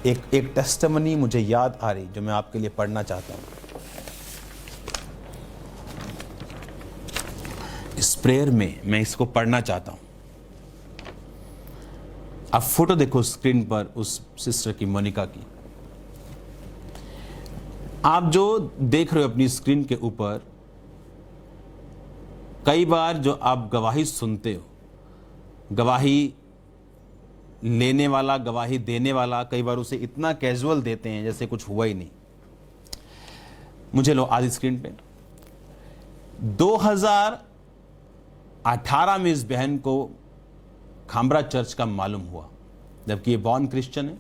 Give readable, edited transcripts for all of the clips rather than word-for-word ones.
एक टेस्टिमनी मुझे याद आ रही जो मैं आपके लिए पढ़ना चाहता हूं। इस प्रेयर में मैं इसको पढ़ना चाहता हूं। आप फोटो देखो स्क्रीन पर उस सिस्टर की, मोनिका की। आप जो देख रहे हो अपनी स्क्रीन के ऊपर, कई बार जो आप गवाही सुनते हो, गवाही लेने वाला, गवाही देने वाला कई बार उसे इतना कैजुअल देते हैं जैसे कुछ हुआ ही नहीं। मुझे लो आधी स्क्रीन पे। 2018 में इस बहन को खामरा चर्च का मालूम हुआ, जबकि ये बॉर्न क्रिश्चियन है।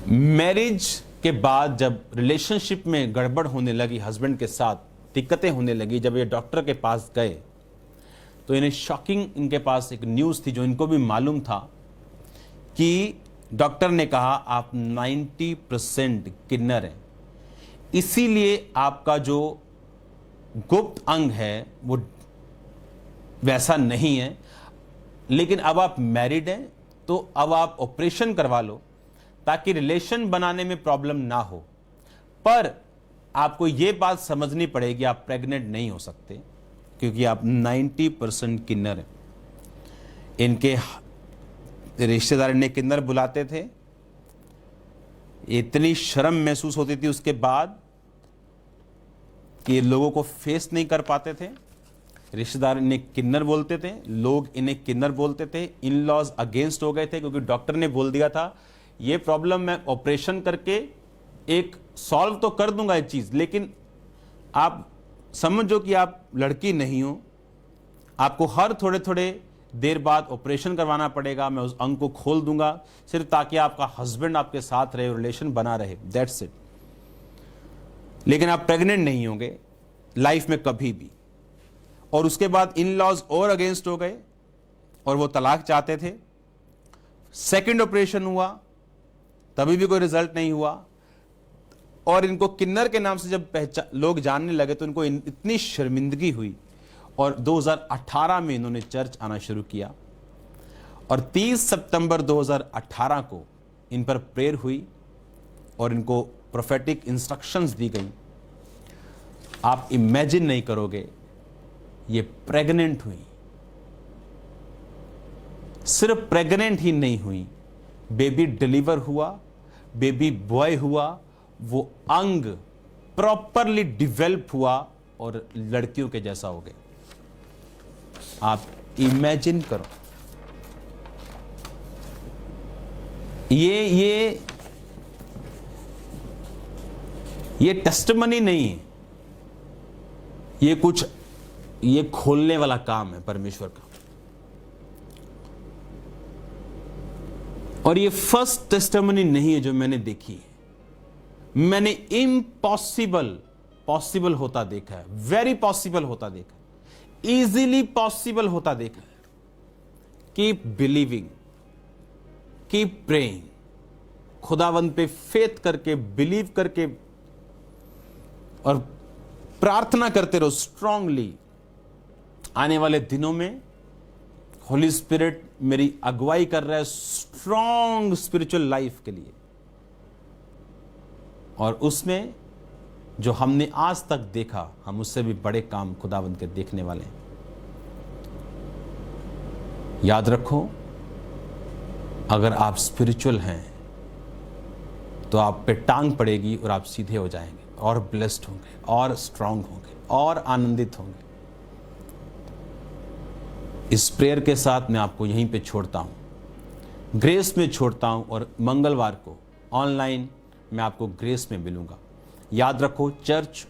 मैरिज के बाद जब रिलेशनशिप में गड़बड़ होने लगी, हस्बैंड के साथ दिक्कतें होने लगी, जब ये डॉक्टर के पास गए तो इन्हें शॉकिंग, इनके पास एक न्यूज़ थी जो इनको भी मालूम था कि डॉक्टर ने कहा आप 90% किन्नर हैं, इसीलिए आपका जो गुप्त अंग है वो वैसा नहीं है, लेकिन अब आप मैरिड हैं तो अब आप ऑपरेशन करवा लो ताकि रिलेशन बनाने में प्रॉब्लम ना हो। पर आपको यह बात समझनी पड़ेगी आप प्रेग्नेंट नहीं हो सकते क्योंकि आप 90% किन्नर हैं। इनके रिश्तेदार इन्हें किन्नर बुलाते थे, इतनी शर्म महसूस होती थी उसके बाद कि लोगों को फेस नहीं कर पाते थे। रिश्तेदार इन्हें किन्नर बोलते थे, लोग इन्हें किन्नर बोलते थे। इन लॉज अगेंस्ट हो गए थे क्योंकि डॉक्टर ने बोल दिया था ये प्रॉब्लम मैं ऑपरेशन करके एक सॉल्व तो कर दूंगा एक चीज, लेकिन आप समझो कि आप लड़की नहीं हो, आपको हर थोड़े थोड़े देर बाद ऑपरेशन करवाना पड़ेगा, मैं उस अंग को खोल दूंगा सिर्फ ताकि आपका हस्बैंड आपके साथ रहे, रिलेशन बना रहे, दैट्स इट। लेकिन आप प्रेग्नेंट नहीं होंगे लाइफ में कभी भी। और उसके बाद इन लॉज और अगेंस्ट हो गए और वो तलाक चाहते थे। सेकंड ऑपरेशन हुआ, तभी भी कोई रिजल्ट नहीं हुआ। और इनको किन्नर के नाम से जब लोग जानने लगे तो इनको इतनी शर्मिंदगी हुई और 2018 में इन्होंने चर्च आना शुरू किया। और 30 सितंबर 2018 को इन पर प्रेयर हुई और इनको प्रोफेटिक इंस्ट्रक्शंस दी गई। आप इमेजिन नहीं करोगे, ये प्रेग्नेंट हुई। सिर्फ प्रेग्नेंट ही नहीं हुई, बेबी डिलीवर हुआ, बेबी बॉय हुआ, वो अंग प्रॉपरली डिवेल्प हुआ और लड़कियों के जैसा हो गए। आप इमेजिन करो, ये टेस्टिमनी नहीं है, ये खोलने वाला काम है परमेश्वर का। और ये फर्स्ट टेस्टिमनी नहीं है जो मैंने देखी है। मैंने पॉसिबल होता देखा है, वेरी पॉसिबल होता देखा है, इजीली पॉसिबल होता देखा है। कीप बिलीविंग, कीप प्रेइंग, खुदावंद पे फेथ करके, बिलीव करके और प्रार्थना करते रहो स्ट्रांगली। आने वाले दिनों में होली स्पिरिट मेरी अगुवाई कर रहा है स्ट्रांग स्पिरिचुअल लाइफ के लिए, और उसमें जो हमने आज तक देखा हम उससे भी बड़े काम खुदावंद के देखने वाले हैं। याद रखो, अगर आप स्पिरिचुअल हैं तो आप पे टांग पड़ेगी और आप सीधे हो जाएंगे और ब्लेस्ड होंगे और स्ट्रांग होंगे और आनंदित होंगे। इस प्रेयर के साथ मैं आपको यहीं पे छोड़ता हूं, ग्रेस में छोड़ता हूं, और मंगलवार को ऑनलाइन मैं आपको ग्रेस में मिलूंगा। याद रखो, चर्च